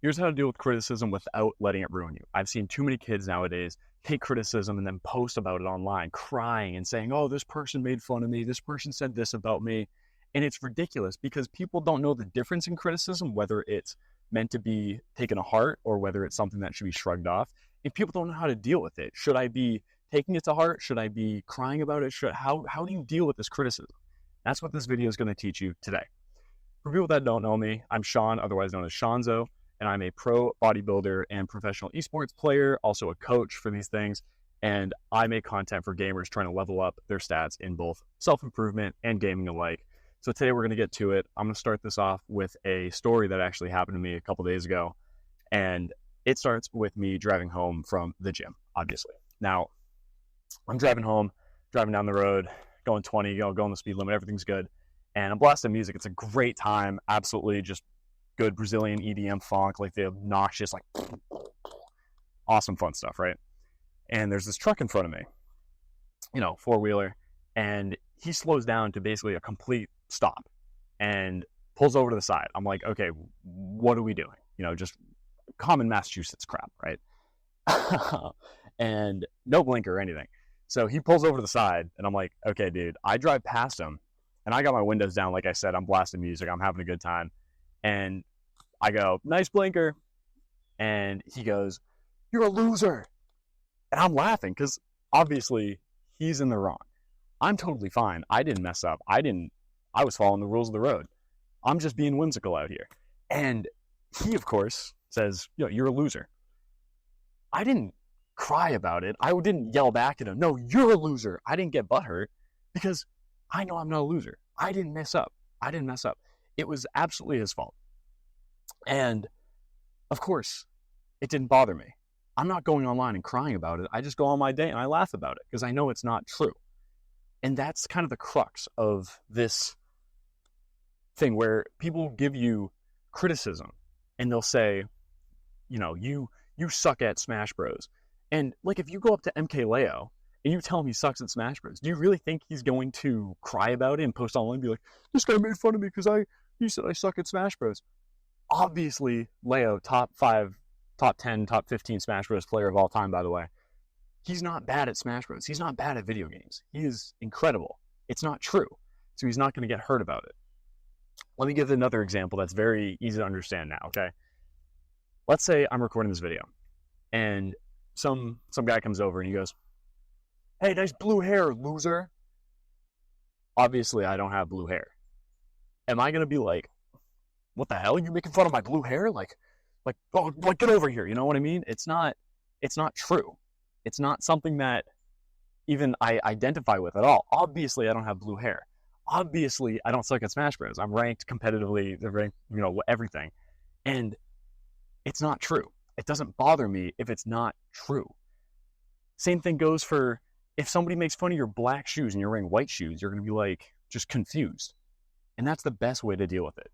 Here's how to deal with criticism without letting it ruin you. I've seen too many kids nowadays take criticism and then post about it online, crying and saying, oh, this person made fun of me. This person said this about me. And it's ridiculous because people don't know the difference in criticism, whether it's meant to be taken to heart or whether it's something that should be shrugged off. And people don't know how to deal with it. Should I be taking it to heart? Should I be crying about it? How do you deal with this criticism? That's what this video is going to teach you today. For people that don't know me, I'm Sean, otherwise known as Shanzo, and I'm a pro bodybuilder and professional esports player, also a coach for these things. And I make content for gamers trying to level up their stats in both self-improvement and gaming alike. So today we're going to get to it. I'm going to start this off with a story that actually happened to me a couple days ago. And it starts with me driving home from the gym, obviously. Now, I'm driving home, driving down the road, going 20, going the speed limit, everything's good. And I'm blasting music. It's a great time, absolutely just good Brazilian EDM funk, like the obnoxious, like awesome fun stuff, right? And there's this truck in front of me, four-wheeler, and he slows down to basically a complete stop and pulls over to the side. I'm like, okay, what are we doing? Just common Massachusetts crap, right? And no blinker or anything. So he pulls over to the side, and I'm like, okay, dude, I drive past him, and I got my windows down, like I said, I'm blasting music, I'm having a good time. And I go, nice blinker. And he goes, you're a loser. And I'm laughing because obviously he's in the wrong. I'm totally fine. I didn't mess up. I was following the rules of the road. I'm just being whimsical out here. And he, of course, says, you're a loser. I didn't cry about it. I didn't yell back at him, no, you're a loser. I didn't get butthurt because I know I'm not a loser. I didn't mess up. It was absolutely his fault. And of course, it didn't bother me. I'm not going online and crying about it. I just go on my day and I laugh about it because I know it's not true. And that's kind of the crux of this thing where people give you criticism and they'll say, you suck at Smash Bros. And like if you go up to MKLeo and you tell him he sucks at Smash Bros, do you really think he's going to cry about it and post online and be like, this guy made fun of me because he said I suck at Smash Bros? Obviously, Leo, top 5, top 10, top 15 Smash Bros player of all time, by the way. He's not bad at Smash Bros. He's not bad at video games. He is incredible. It's not true. So he's not going to get hurt about it. Let me give another example that's very easy to understand now, okay? Let's say I'm recording this video, and some guy comes over and he goes, hey, nice blue hair, loser. Obviously, I don't have blue hair. Am I going to be like, what the hell? You making fun of my blue hair? Like, oh, get over here. You know what I mean? It's not true. It's not something that even I identify with at all. Obviously, I don't have blue hair. Obviously, I don't suck at Smash Bros. I'm ranked competitively, they're ranked, everything. And it's not true. It doesn't bother me if it's not true. Same thing goes for if somebody makes fun of your black shoes and you're wearing white shoes, you're going to be like, just confused. And that's the best way to deal with it.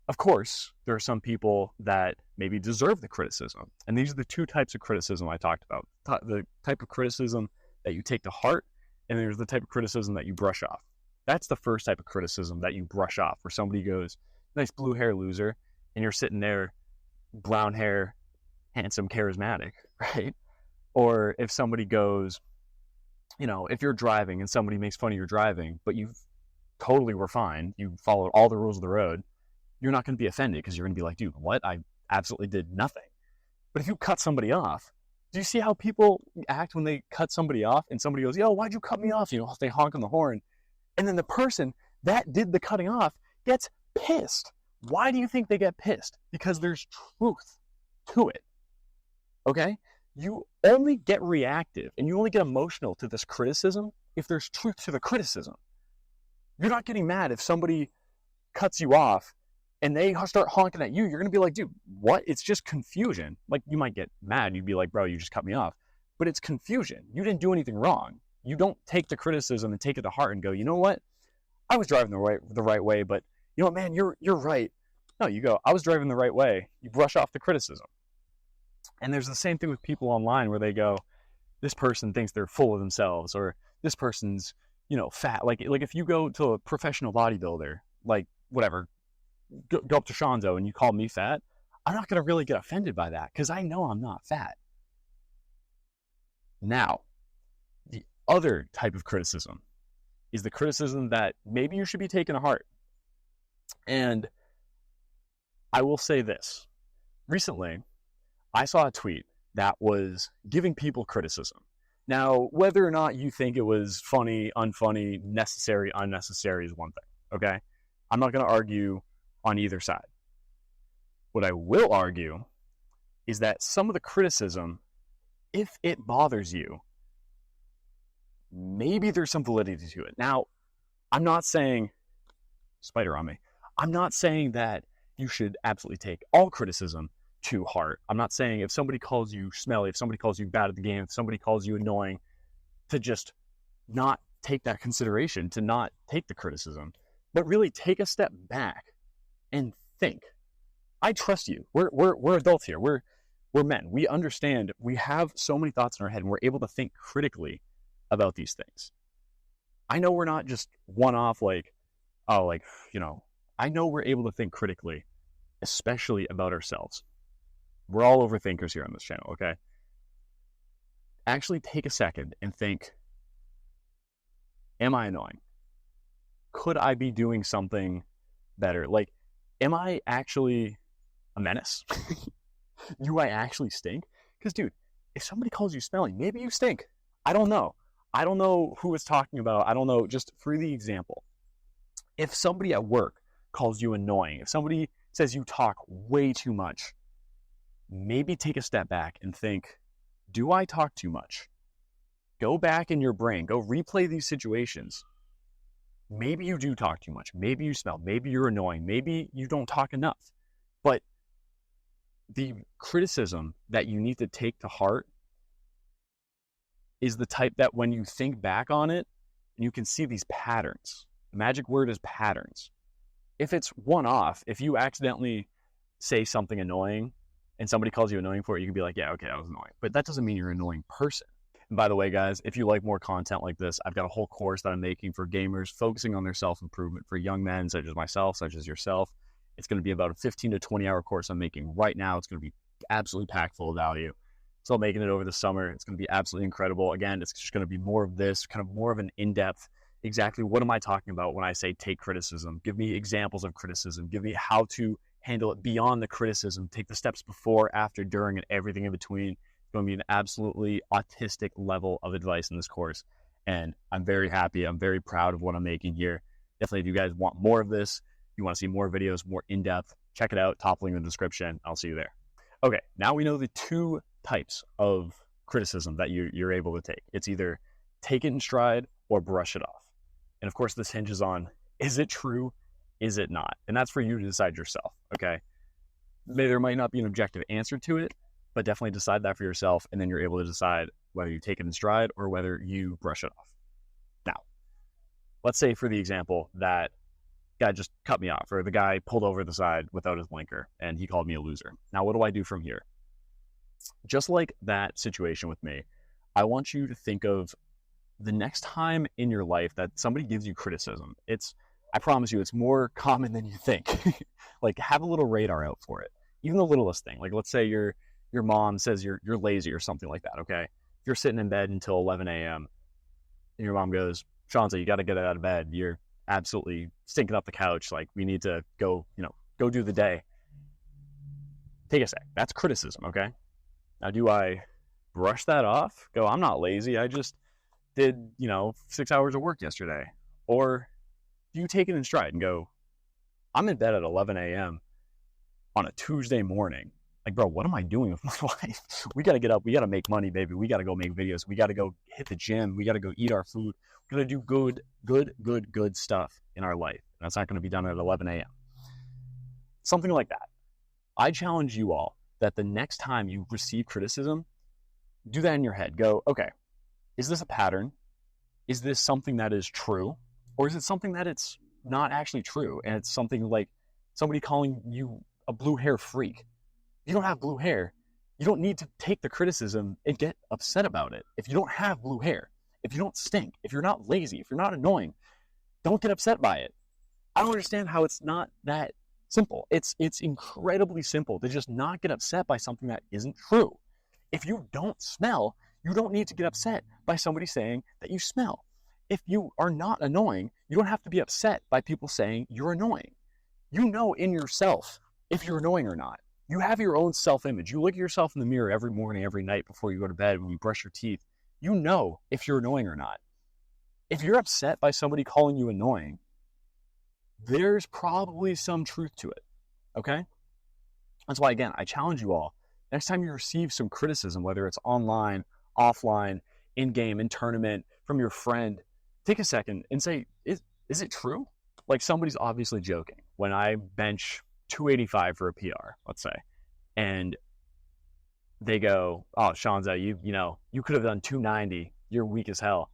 Of course, there are some people that maybe deserve the criticism. And these are the two types of criticism I talked about. The type of criticism that you take to heart, and there's the type of criticism that you brush off. That's the first type of criticism that you brush off, where somebody goes, nice blue hair, loser, and you're sitting there, brown hair, handsome, charismatic, right? Or if somebody goes, if you're driving and somebody makes fun of your driving, but you totally were fine, you followed all the rules of the road, you're not going to be offended because you're going to be like, dude, what? I absolutely did nothing. But if you cut somebody off, do you see how people act when they cut somebody off and somebody goes, yo, why'd you cut me off? They honk on the horn. And then the person that did the cutting off gets pissed. Why do you think they get pissed? Because there's truth to it. Okay? You only get reactive and you only get emotional to this criticism if there's truth to the criticism. You're not getting mad if somebody cuts you off and they start honking at you. You're going to be like, dude, what? It's just confusion. Like, you might get mad. You'd be like, bro, you just cut me off. But it's confusion. You didn't do anything wrong. You don't take the criticism and take it to heart and go, you know what? I was driving the right way, but you know what, man, you're right. No, you go, I was driving the right way. You brush off the criticism. And there's the same thing with people online where they go, this person thinks they're full of themselves, or this person's, fat. Like if you go to a professional bodybuilder, like whatever, go up to Shanzo and you call me fat, I'm not going to really get offended by that because I know I'm not fat. Now, the other type of criticism is the criticism that maybe you should be taking to heart. And I will say this. Recently, I saw a tweet that was giving people criticism. Now, whether or not you think it was funny, unfunny, necessary, unnecessary is one thing, okay? I'm not going to argue on either side. What I will argue is that some of the criticism, if it bothers you, maybe there's some validity to it. Now, I'm not saying, spider on me, I'm not saying that you should absolutely take all criticism to heart. I'm not saying if somebody calls you smelly, if somebody calls you bad at the game, if somebody calls you annoying, to just not take that consideration, to not take the criticism, but really take a step back and think. I trust you. We're adults here. We're men. We understand. We have so many thoughts in our head, and we're able to think critically about these things. I know we're not just one-off, I know we're able to think critically, especially about ourselves. We're all overthinkers here on this channel, okay? Actually take a second and think, am I annoying? Could I be doing something better? Like, am I actually a menace? Do I actually stink? Because, dude, if somebody calls you smelly, maybe you stink. I don't know. I don't know who it's talking about. I don't know. Just for the example, if somebody at work calls you annoying, if somebody says you talk way too much, maybe take a step back and think, do I talk too much? Go back in your brain. Go replay these situations. Maybe you do talk too much. Maybe you smell. Maybe you're annoying. Maybe you don't talk enough. But the criticism that you need to take to heart is the type that when you think back on it, you can see these patterns. The magic word is patterns. If it's one-off, if you accidentally say something annoying and somebody calls you annoying for it, you can be like, yeah, okay, that was annoying. But that doesn't mean you're an annoying person. And by the way, guys, if you like more content like this, I've got a whole course that I'm making for gamers focusing on their self-improvement for young men such as myself, such as yourself. It's going to be about a 15 to 20-hour course I'm making right now. It's going to be absolutely packed full of value. So I'm making it over the summer. It's going to be absolutely incredible. Again, it's just going to be more of this, kind of more of an in-depth, exactly what am I talking about when I say take criticism? Give me examples of criticism. Give me how to handle it beyond the criticism. Take the steps before, after, during, and everything in between. It's going to be an absolutely autistic level of advice in this course. And I'm very happy. I'm very proud of what I'm making here. Definitely, if you guys want more of this, you want to see more videos, more in-depth, check it out. Top link in the description. I'll see you there. Okay, now we know the two types of criticism that you're able to take. It's either take it in stride or brush it off. And of course, this hinges on, is it true? Is it not? And that's for you to decide yourself, okay? There might not be an objective answer to it, but definitely decide that for yourself, and then you're able to decide whether you take it in stride or whether you brush it off. Now, let's say for the example that guy just cut me off, or the guy pulled over the side without his blinker, and he called me a loser. Now, what do I do from here? Just like that situation with me, I want you to think of the next time in your life that somebody gives you criticism. I promise you, it's more common than you think. Like, have a little radar out for it. Even the littlest thing. Like, let's say your mom says you're lazy or something like that, okay? If you're sitting in bed until 11 a.m. and your mom goes, Shanza, you got to get out of bed. You're absolutely stinking up the couch. Like, we need to go do the day. Take a sec. That's criticism, okay? Now, do I brush that off? Go, I'm not lazy. I just did, 6 hours of work yesterday. Or do you take it in stride and go, I'm in bed at 11 a.m. on a Tuesday morning. Like, bro, what am I doing with my life? We got to get up. We got to make money, baby. We got to go make videos. We got to go hit the gym. We got to go eat our food. We got to do good stuff in our life. And that's not going to be done at 11 a.m. Something like that. I challenge you all that the next time you receive criticism, do that in your head. Go, okay, is this a pattern? Is this something that is true? Or is it something that it's not actually true? And it's something like somebody calling you a blue hair freak. You don't have blue hair. You don't need to take the criticism and get upset about it. If you don't have blue hair, if you don't stink, if you're not lazy, if you're not annoying, don't get upset by it. I don't understand how it's not that Simple. It's incredibly simple to just not get upset by something that isn't true. If you don't smell, you don't need to get upset by somebody saying that you smell. If you are not annoying, you don't have to be upset by people saying you're annoying. You know in yourself if you're annoying or not. You have your own self-image. You look at yourself in the mirror every morning, every night before you go to bed, when you brush your teeth. You know if you're annoying or not. If you're upset by somebody calling you annoying, there's probably some truth to it, okay? That's why, again, I challenge you all. Next time you receive some criticism, whether it's online, offline, in-game, in tournament, from your friend, take a second and say, is it true? Like, somebody's obviously joking. When I bench 285 for a PR, let's say, and they go, oh, Shanza, you could have done 290. You're weak as hell.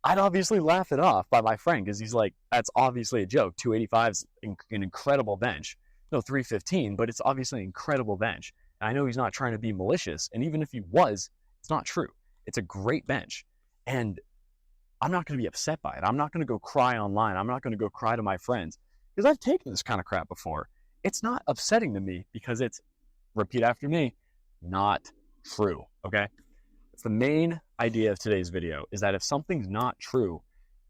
I'd obviously laugh it off by my friend because he's like, that's obviously a joke. 285 is an incredible bench. No, 315, but it's obviously an incredible bench. And I know he's not trying to be malicious. And even if he was, it's not true. It's a great bench. And I'm not going to be upset by it. I'm not going to go cry online. I'm not going to go cry to my friends because I've taken this kind of crap before. It's not upsetting to me because it's, repeat after me, not true, okay? It's the main idea of today's video is that if something's not true,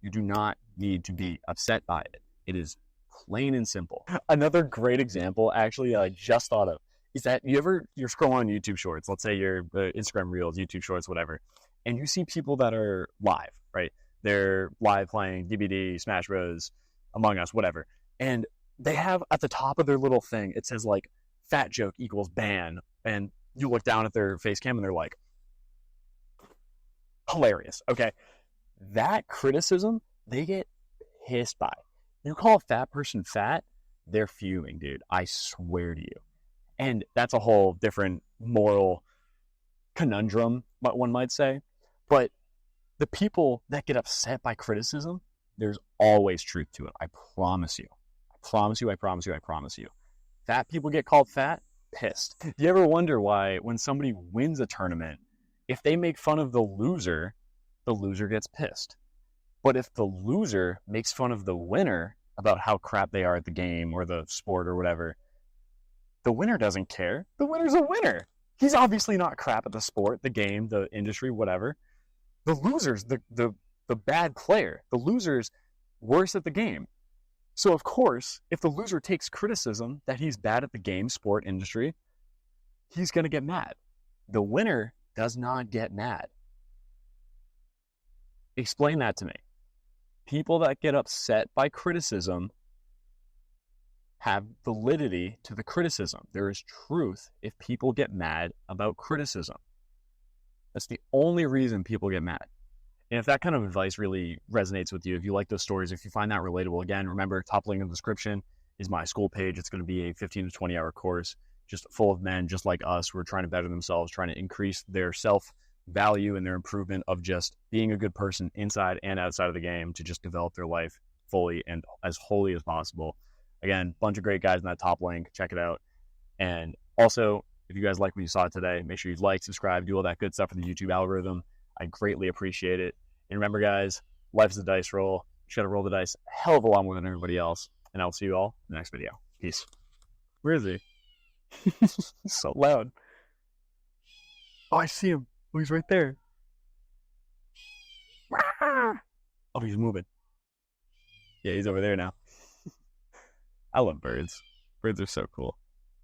you do not need to be upset by it. It is plain and simple. Another great example, actually, I just thought of, is that you're scrolling on YouTube Shorts, let's say your Instagram Reels, YouTube Shorts, whatever, and you see people that are live, right? They're live playing DBD, Smash Bros, Among Us, whatever, and they have at the top of their little thing, it says like, fat joke equals ban, and you look down at their face cam and they're like, hilarious, okay? That criticism, they get pissed by. You call a fat person fat, they're fuming, dude. I swear to you. And that's a whole different moral conundrum, one might say. But the people that get upset by criticism, there's always truth to it. I promise you. I promise you, I promise you, I promise you. Fat people get called fat, pissed. Do you ever wonder why when somebody wins a tournament, if they make fun of the loser gets pissed. But if the loser makes fun of the winner about how crap they are at the game or the sport or whatever, the winner doesn't care. The winner's a winner. He's obviously not crap at the sport, the game, the industry, whatever. The loser's the bad player. The loser's worse at the game. So of course, if the loser takes criticism that he's bad at the game, sport, industry, he's going to get mad. The winner does not get mad. Explain that to me. People that get upset by criticism have validity to the criticism. There is truth if people get mad about criticism. That's the only reason people get mad. And if that kind of advice really resonates with you, if you like those stories, if you find that relatable, again, remember, top link in the description is my school page. It's going to be a 15 to 20 hour course, just full of men just like us who are trying to better themselves, trying to increase their self-value and their improvement of just being a good person inside and outside of the game to just develop their life fully and as wholly as possible. Again, bunch of great guys in that top link. Check it out. And also, if you guys like what you saw today, make sure you like, subscribe, do all that good stuff for the YouTube algorithm. I greatly appreciate it. And remember, guys, life is a dice roll. You got to roll the dice a hell of a lot more than everybody else. And I'll see you all in the next video. Peace. Where is he? He's so loud. Oh, I see him. Oh, he's right there. Oh, he's moving. Yeah, he's over there now. I love birds. Birds are so cool.